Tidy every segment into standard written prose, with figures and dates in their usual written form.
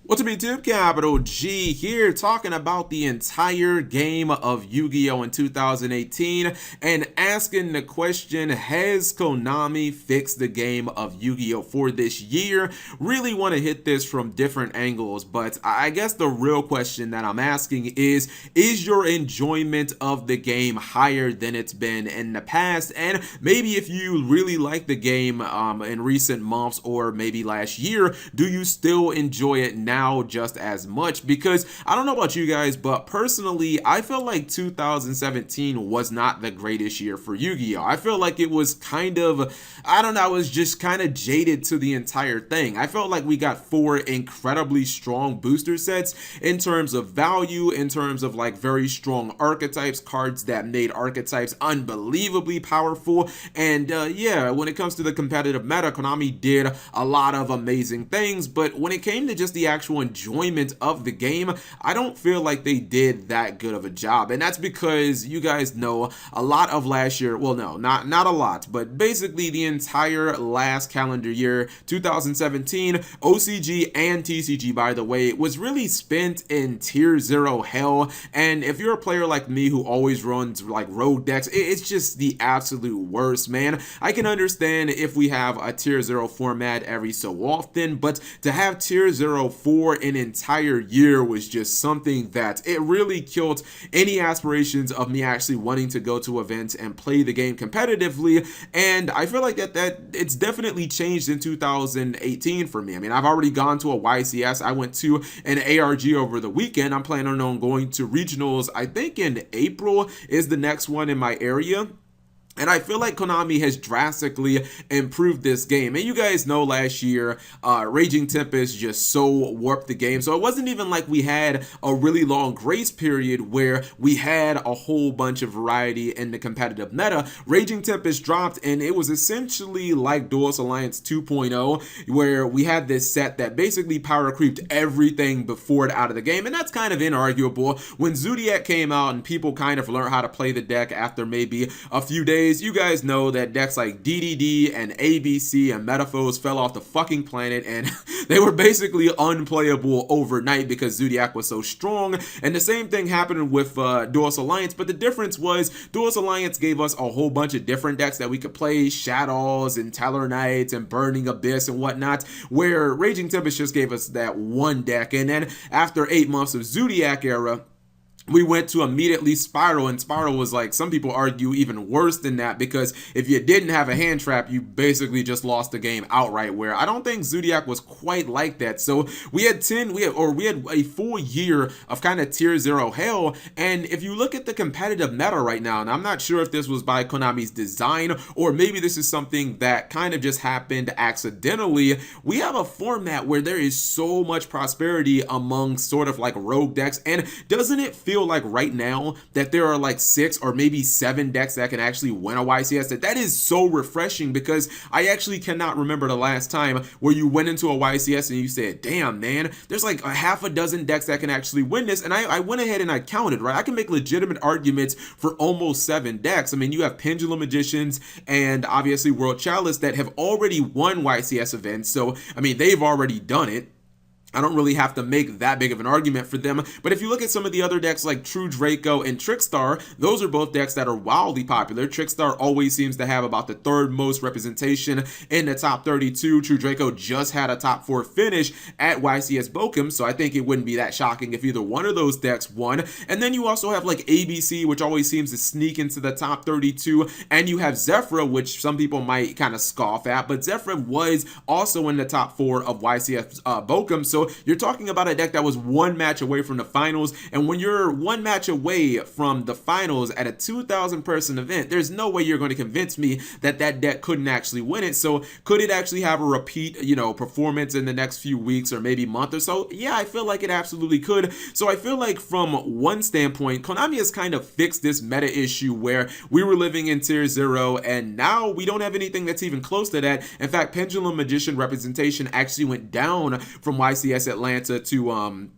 What's up, YouTube? Capital G here, talking about the entire game of Yu-Gi-Oh! In 2018 and asking the question, has Konami fixed the game of Yu-Gi-Oh! For this year? Really want to hit this from different angles, but I guess the real question that I'm asking is your enjoyment of the game higher than it's been in the past? And maybe if you really like the game in recent months or maybe last year, do you still enjoy it now just as much? Because I don't know about you guys, but personally I feel like 2017 was not the greatest year for Yu-Gi-Oh! I feel like it was kind of, I don't know, I was just kind of jaded to the entire thing. I felt like we got 4 incredibly strong booster sets in terms of value, in terms of like very strong archetypes, cards that made archetypes unbelievably powerful. And yeah, when it comes to the competitive meta, Konami did a lot of amazing things, but when it came to just the actual enjoyment of the game, I don't feel like they did that good of a job. And that's because you guys know a lot of last year, well, no, not a lot, but basically the entire last calendar year, 2017, OCG and TCG, by the way, was really spent in tier 0 hell. And if you're a player like me who always runs like rogue decks, it's just the absolute worst, man. I can understand if we have a tier 0 format every so often, but to have tier 0 for an entire year was just something that it really killed any aspirations of me actually wanting to go to events and play the game competitively. And I feel like that it's definitely changed in 2018 for me. I mean, I've already gone to a YCS. I went to an ARG over the weekend. I'm planning on going to regionals. I think in April is the next one in my area. And I feel like Konami has drastically improved this game. And you guys know last year, Raging Tempest just so warped the game. So it wasn't even like we had a really long grace period where we had a whole bunch of variety in the competitive meta. Raging Tempest dropped and it was essentially like Duelist Alliance 2.0, where we had this set that basically power creeped everything before it out of the game. And that's kind of inarguable. When Zodiac came out and people kind of learned how to play the deck after maybe a few days, you guys know that decks like DDD and ABC and Metaphors fell off the fucking planet and they were basically unplayable overnight because Zodiac was so strong. And the same thing happened with Duelist Alliance, but the difference was Duelist Alliance gave us a whole bunch of different decks that we could play, Shadows and Teller Knights and Burning Abyss and whatnot, where Raging Tempest just gave us that one deck. And then after 8 months of Zodiac era, we went to immediately Spiral, and Spiral was like, some people argue even worse than that, because if you didn't have a hand trap, you basically just lost the game outright, where I don't think Zodiac was quite like that. So we had a full year of kind of tier 0 hell. And if you look at the competitive meta right now, and I'm not sure if this was by Konami's design or maybe this is something that kind of just happened accidentally, we have a format where there is so much prosperity among sort of like rogue decks. And doesn't it feel like right now that there are like 6 or maybe 7 decks that can actually win a YCS? That is so refreshing, because I actually cannot remember the last time where you went into a YCS and you said, damn man, there's like a half a dozen decks that can actually win this. And I went ahead and I counted, right? I can make legitimate arguments for almost 7 decks. I mean, you have Pendulum Magicians and obviously World Chalice that have already won YCS events. So I mean, they've already done it. I don't really have to make that big of an argument for them. But if you look at some of the other decks like True Draco and Trickstar, those are both decks that are wildly popular. Trickstar always seems to have about the 3rd most representation in the top 32. True Draco just had a top 4 finish at YCS Bochum, so I think it wouldn't be that shocking if either one of those decks won. And then you also have like ABC, which always seems to sneak into the top 32, and you have Zephyra, which some people might kind of scoff at, but Zephyra was also in the top 4 of YCS Bochum. So you're talking about a deck that was 1 match away from the finals, and when you're 1 match away from the finals at a 2,000 person event, there's no way you're going to convince me that that deck couldn't actually win it. So could it actually have a repeat, performance in the next few weeks or maybe month or so? Yeah, I feel like it absolutely could. So I feel like from one standpoint, Konami has kind of fixed this meta issue where we were living in tier 0 and now we don't have anything that's even close to that. In fact, Pendulum Magician representation actually went down from YCS Atlanta to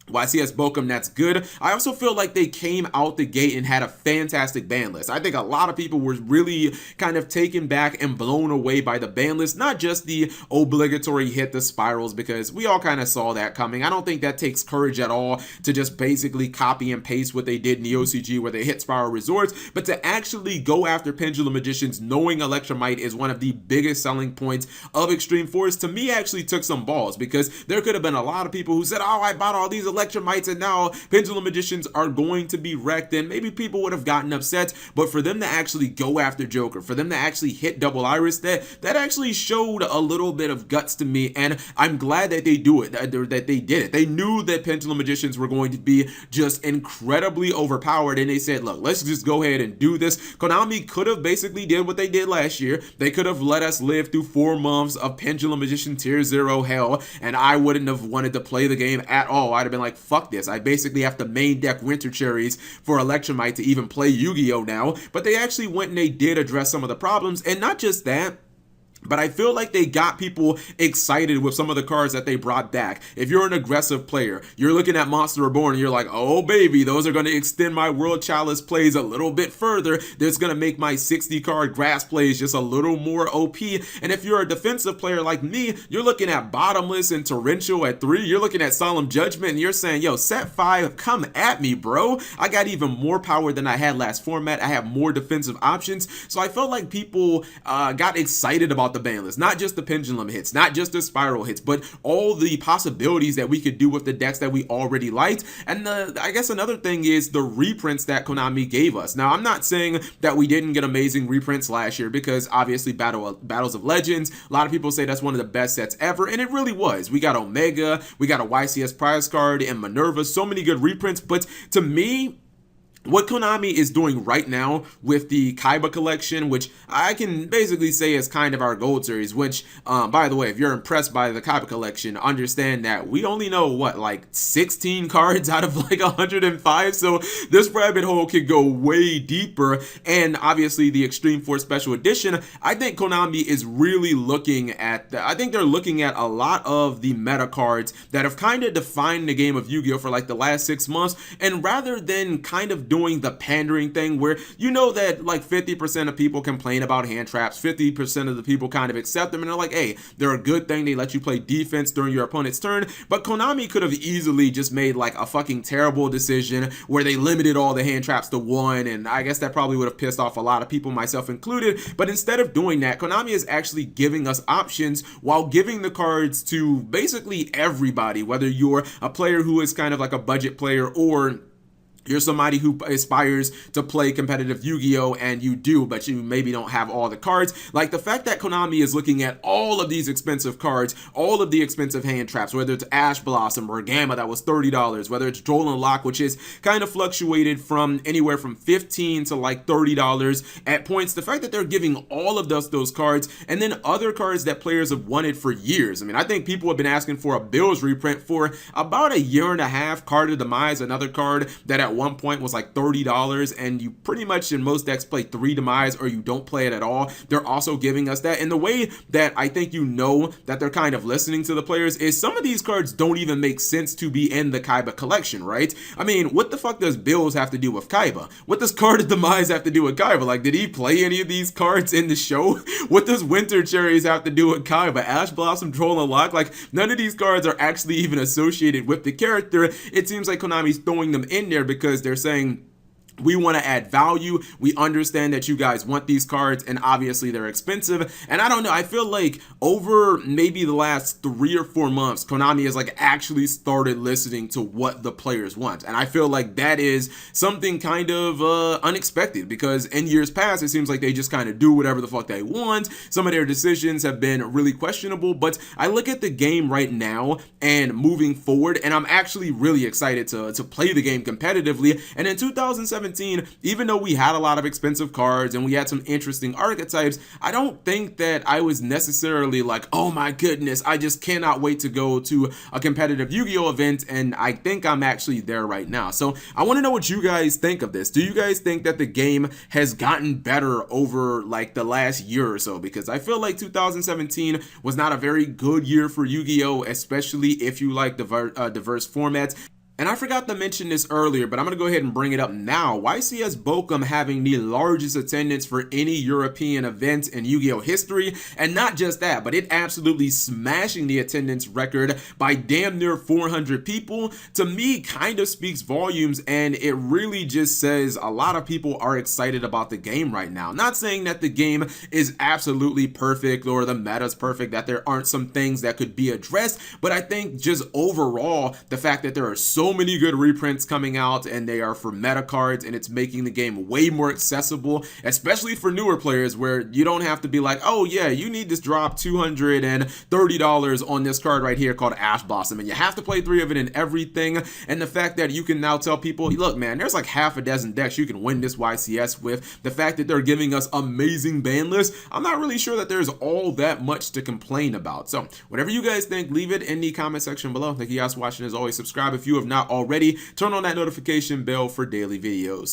YCS Bochum, that's good. I also feel like they came out the gate and had a fantastic ban list. I think a lot of people were really kind of taken back and blown away by the ban list, not just the obligatory hit the spirals, because we all kind of saw that coming. I don't think that takes courage at all to just basically copy and paste what they did in the OCG where they hit spiral resorts, but to actually go after Pendulum Magicians knowing Electromite is one of the biggest selling points of Extreme Force, to me actually took some balls, because there could have been a lot of people who said, oh, I bought all these Electromites and now Pendulum Magicians are going to be wrecked, and maybe people would have gotten upset. But for them to actually go after Joker, for them to actually hit Double Iris, that actually showed a little bit of guts to me, and I'm glad that they do it, that they did it. They knew that Pendulum Magicians were going to be just incredibly overpowered, and they said, look, let's just go ahead and do this. Konami could have basically did what they did last year. They could have let us live through 4 months of Pendulum Magician Tier 0 hell, and I wouldn't have wanted to play the game at all. I'd have been like, fuck this. I basically have to main deck Winter Cherries for Electromite to even play Yu-Gi-Oh now. But they actually went and they did address some of the problems, and not just that, but I feel like they got people excited with some of the cards that they brought back. If you're an aggressive player, you're looking at Monster Reborn and you're like, oh baby, those are going to extend my World Chalice plays a little bit further. That's going to make my 60 card grass plays just a little more OP. And if you're a defensive player like me, you're looking at Bottomless and Torrential at 3. You're looking at Solemn Judgment and you're saying, yo, set 5, come at me, bro. I got even more power than I had last format. I have more defensive options. So I felt like people got excited about the ban list, not just the pendulum hits, not just the spiral hits, but all the possibilities that we could do with the decks that we already liked. And I guess another thing is the reprints that Konami gave us. Now, I'm not saying that we didn't get amazing reprints last year, because obviously Battles of Legends, a lot of people say that's one of the best sets ever, and it really was. We got Omega, we got a YCS prize card, and Minerva, so many good reprints. But to me, what Konami is doing right now with the Kaiba collection, which I can basically say is kind of our gold series, which, by the way, if you're impressed by the Kaiba collection, understand that we only know, what, like 16 cards out of like 105, so this rabbit hole could go way deeper. And obviously the Extreme Force Special Edition, I think Konami is really looking at, I think they're looking at a lot of the meta cards that have kind of defined the game of Yu-Gi-Oh! For like the last 6 months, and rather than kind of doing the pandering thing where you know that like 50% of people complain about hand traps, 50% of the people kind of accept them and they're like, hey, they're a good thing, they let you play defense during your opponent's turn. But Konami could have easily just made like a fucking terrible decision where they limited all the hand traps to 1, and I guess that probably would have pissed off a lot of people, myself included. But instead of doing that, Konami is actually giving us options while giving the cards to basically everybody, whether you're a player who is kind of like a budget player, or you're somebody who aspires to play competitive Yu-Gi-Oh! And you do, but you maybe don't have all the cards. Like the fact that Konami is looking at all of these expensive cards, all of the expensive hand traps, whether it's Ash Blossom or Gamma that was $30, whether it's Droll and Lock, which is kind of fluctuated from anywhere from $15 to like $30 at points. The fact that they're giving all of those cards, and then other cards that players have wanted for years. I mean, I think people have been asking for a Bills reprint for about a year and a half. Card of Demise, another card that at one point was like $30, and you pretty much in most decks play 3 Demise or you don't play it at all. They're also giving us that. And the way that I think you know that they're kind of listening to the players is some of these cards don't even make sense to be in the Kaiba collection, right? I mean, what the fuck does Bills have to do with Kaiba? What does Card of Demise have to do with Kaiba? Like, did he play any of these cards in the show? What does Winter Cherries have to do with Kaiba? Ash Blossom, Troll, and Lock? Like, none of these cards are actually even associated with the character. It seems like Konami's throwing them in there because they're saying, we want to add value. We understand that you guys want these cards, and obviously they're expensive. And I don't know, I feel like over maybe the last 3 or 4 months, Konami has like actually started listening to what the players want. And I feel like that is something kind of unexpected, because in years past, it seems like they just kind of do whatever the fuck they want. Some of their decisions have been really questionable, but I look at the game right now and moving forward, and I'm actually really excited to play the game competitively. And in 2017, even though we had a lot of expensive cards and we had some interesting archetypes, I don't think that I was necessarily like, oh my goodness, I just cannot wait to go to a competitive Yu-Gi-Oh! Event, and I think I'm actually there right now. So I want to know what you guys think of this. Do you guys think that the game has gotten better over like the last year or so? Because I feel like 2017 was not a very good year for Yu-Gi-Oh!, especially if you like diverse formats. And I forgot to mention this earlier, but I'm going to go ahead and bring it up now. YCS Bochum having the largest attendance for any European event in Yu-Gi-Oh history. And not just that, but it absolutely smashing the attendance record by damn near 400 people. To me, kind of speaks volumes, and it really just says a lot of people are excited about the game right now. Not saying that the game is absolutely perfect or the meta's perfect, that there aren't some things that could be addressed, but I think just overall, the fact that there are so many good reprints coming out and they are for meta cards, and it's making the game way more accessible, especially for newer players, where you don't have to be like, oh yeah, you need to drop $230 on this card right here called Ash Blossom, and you have to play 3 of it and everything. And the fact that you can now tell people, look man, there's like half a dozen decks you can win this YCS with. The fact that they're giving us amazing ban lists, I'm not really sure that there's all that much to complain about. So whatever you guys think, leave it in the comment section below. Thank you guys for watching. As always, subscribe if you have not already. Turn on that notification bell for daily videos.